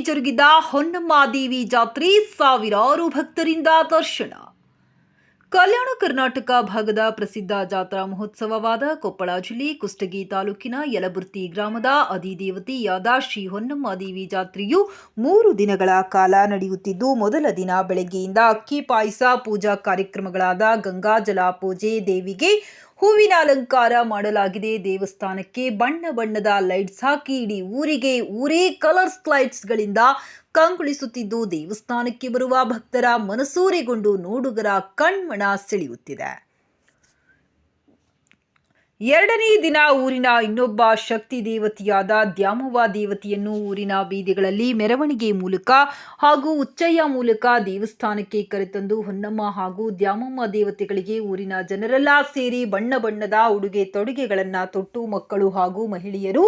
ಜರುಗಿದ ಹೊನ್ನಮ್ಮಾದೇವಿ ಜಾತ್ರೆ, ಸಾವಿರಾರು ಭಕ್ತರಿಂದ ದರ್ಶನ. ಕಲ್ಯಾಣ ಕರ್ನಾಟಕ ಭಾಗದ ಪ್ರಸಿದ್ಧ ಜಾತ್ರಾ ಮಹೋತ್ಸವವಾದ ಕೊಪ್ಪಳ ಜಿಲ್ಲೆ ಕುಷ್ಟಗಿ ತಾಲೂಕಿನ ಯಲಬುರ್ತಿ ಗ್ರಾಮದ ಅಧಿದೇವತೆಯಾದ ಶ್ರೀ ಹೊನ್ನಮ್ಮಾದೇವಿ ಜಾತ್ರೆಯು 3 ದಿನಗಳ ಕಾಲ ನಡೆಯುತ್ತಿದ್ದು, ಮೊದಲ ದಿನ ಬೆಳಗ್ಗೆಯಿಂದ ಅಕ್ಕಿ ಪಾಯಸ, ಪೂಜಾ ಕಾರ್ಯಕ್ರಮಗಳಾದ ಗಂಗಾಜಲ ಪೂಜೆ, ದೇವಿಗೆ ಹೂವಿನ ಅಲಂಕಾರ ಮಾಡಲಾಗಿದೆ. ದೇವಸ್ಥಾನಕ್ಕೆ ಬಣ್ಣ ಬಣ್ಣದ ಲೈಟ್ಸ್ ಹಾಕಿ ಇಡೀ ಊರೇ ಕಲರ್ಸ್ ಲೈಟ್ಸ್ಗಳಿಂದ ಕಂಗೊಳಿಸುತ್ತಿದ್ದು, ದೇವಸ್ಥಾನಕ್ಕೆ ಬರುವ ಭಕ್ತರ ಮನಸೂರೆಗೊಂಡು ನೋಡುಗರ ಕಣ್ಮನ ಸೆಳೆಯುತ್ತಿದೆ. ಎರಡನೇ ದಿನ ಊರಿನ ಇನ್ನೊಬ್ಬ ಶಕ್ತಿ ದೇವತೆಯಾದ ದ್ಯಾಮವ್ವ ದೇವತೆಯನ್ನು ಊರಿನ ಬೀದಿಗಳಲ್ಲಿ ಮೆರವಣಿಗೆ ಮೂಲಕ ಹಾಗೂ ಉಚ್ಚಯ್ಯ ಮೂಲಕ ದೇವಸ್ಥಾನಕ್ಕೆ ಕರೆತಂದು ಹೊನ್ನಮ್ಮ ಹಾಗೂ ದ್ಯಾಮವ್ವ ದೇವತೆಗಳಿಗೆ ಊರಿನ ಜನರೆಲ್ಲ ಸೇರಿ ಬಣ್ಣ ಬಣ್ಣದ ಉಡುಗೆ ತೊಡುಗೆಗಳನ್ನು ತೊಟ್ಟು ಮಕ್ಕಳು ಹಾಗೂ ಮಹಿಳೆಯರು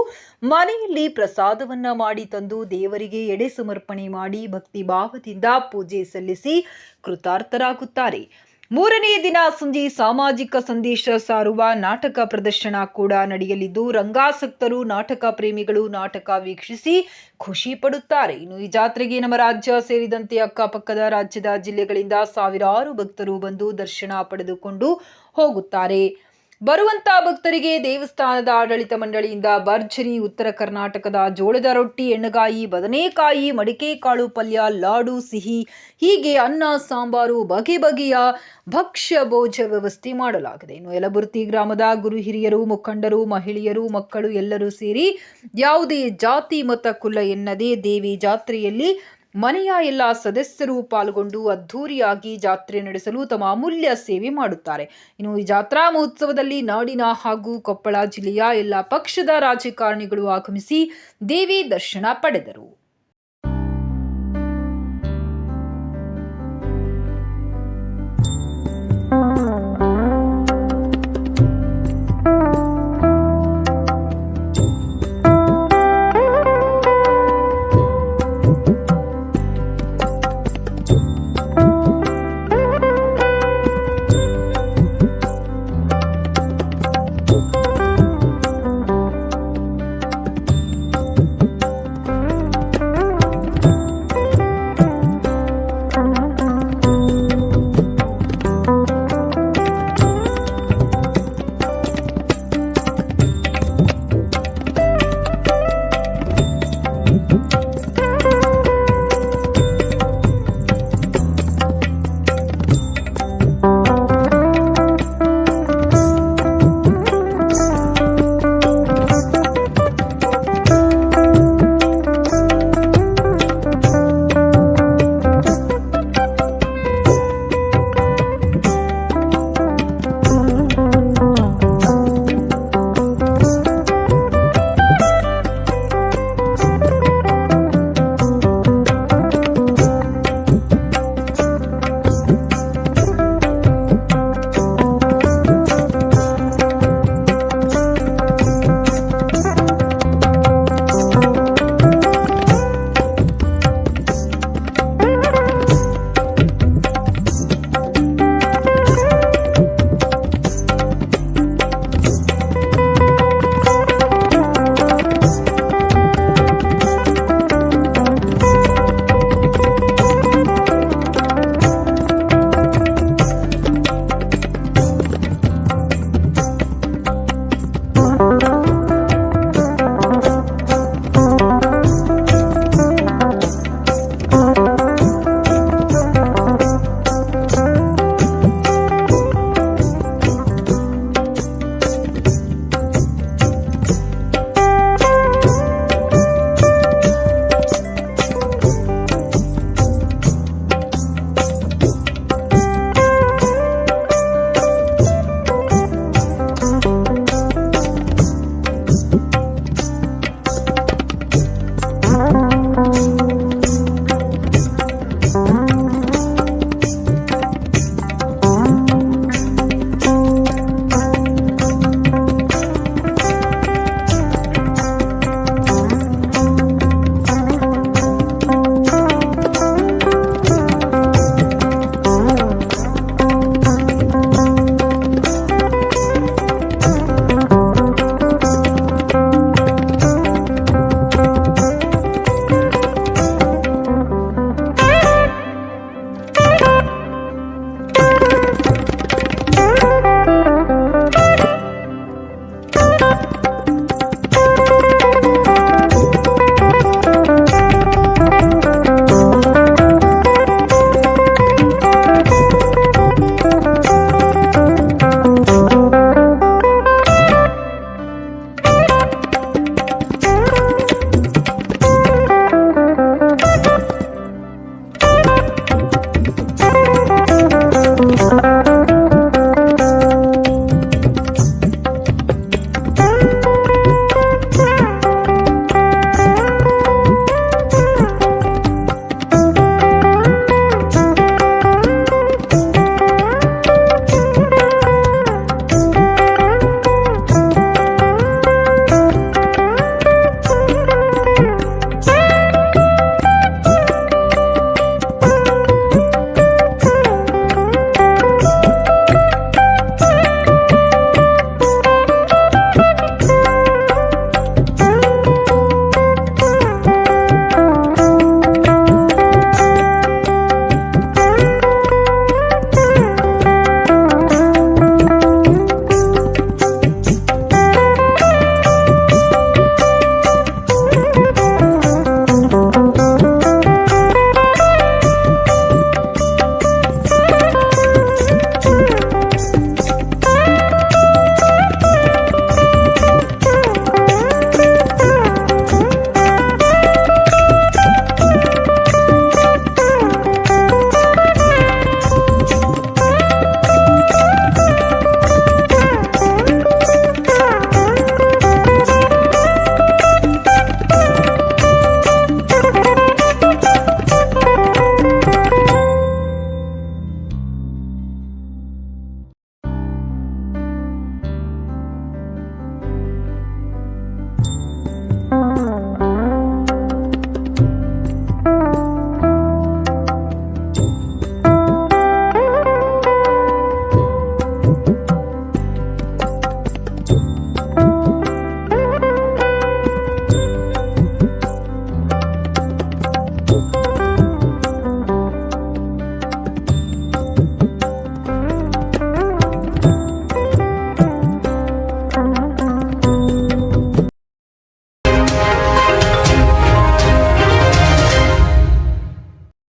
ಮನೆಯಲ್ಲಿ ಪ್ರಸಾದವನ್ನ ಮಾಡಿ ತಂದು ದೇವರಿಗೆ ಎಡೆ ಸಮರ್ಪಣೆ ಮಾಡಿ ಭಕ್ತಿ ಭಾವದಿಂದ ಪೂಜೆ ಸಲ್ಲಿಸಿ ಕೃತಾರ್ಥರಾಗುತ್ತಾರೆ. 3ನೇ ದಿನ ಸಂಜೆ ಸಾಮಾಜಿಕ ಸಂದೇಶ ಸಾರುವ ನಾಟಕ ಪ್ರದರ್ಶನ ಕೂಡ ನಡೆಯಲಿದ್ದು, ರಂಗಾಸಕ್ತರು, ನಾಟಕ ಪ್ರೇಮಿಗಳು ನಾಟಕ ವೀಕ್ಷಿಸಿ ಖುಷಿ ಪಡುತ್ತಾರೆ. ಇನ್ನು ಈ ಜಾತ್ರೆಗೆ ನಮ್ಮ ರಾಜ್ಯ ಸೇರಿದಂತೆ ಅಕ್ಕಪಕ್ಕದ ರಾಜ್ಯದ ಜಿಲ್ಲೆಗಳಿಂದ ಸಾವಿರಾರು ಭಕ್ತರು ಬಂದು ದರ್ಶನ ಪಡೆದುಕೊಂಡು ಹೋಗುತ್ತಾರೆ. ಬರುವಂತ ಭಕ್ತರಿಗೆ ದೇವಸ್ಥಾನದ ಆಡಳಿತ ಮಂಡಳಿಯಿಂದ ಭರ್ಜರಿ ಉತ್ತರ ಕರ್ನಾಟಕದ ಜೋಳದ ರೊಟ್ಟಿ, ಎಣ್ಣೆಗಾಯಿ, ಬದನೆಕಾಯಿ, ಮಡಿಕೆ ಕಾಳು ಪಲ್ಯ, ಲಾಡು, ಸಿಹಿ ಹೀಗೆ ಅನ್ನ, ಸಾಂಬಾರು, ಬಗೆ ಬಗೆಯ ಭಕ್ಷ್ಯ ಭೋಜ ವ್ಯವಸ್ಥೆ ಮಾಡಲಾಗಿದೆ. ಇನ್ನು ಯಲಬುರ್ತಿ ಗ್ರಾಮದ ಗುರು ಹಿರಿಯರು, ಮುಖಂಡರು, ಮಹಿಳೆಯರು, ಮಕ್ಕಳು ಎಲ್ಲರೂ ಸೇರಿ ಯಾವುದೇ ಜಾತಿ ಮತ ಕುಲ ಎನ್ನದೇ ದೇವಿ ಜಾತ್ರೆಯಲ್ಲಿ ಮನೆಯ ಎಲ್ಲ ಸದಸ್ಯರು ಪಾಲ್ಗೊಂಡು ಅದ್ಧೂರಿಯಾಗಿ ಜಾತ್ರೆ ನಡೆಸಲು ತಮ್ಮ ಅಮೂಲ್ಯ ಸೇವೆ ಮಾಡುತ್ತಾರೆ. ಇನ್ನು ಈ ಜಾತ್ರಾ ಮಹೋತ್ಸವದಲ್ಲಿ ನಾಡಿನ ಹಾಗೂ ಕೊಪ್ಪಳ ಜಿಲ್ಲೆಯ ಎಲ್ಲ ಪಕ್ಷದ ರಾಜಕಾರಣಿಗಳು ಆಗಮಿಸಿ ದೇವಿ ದರ್ಶನ ಪಡೆದರು.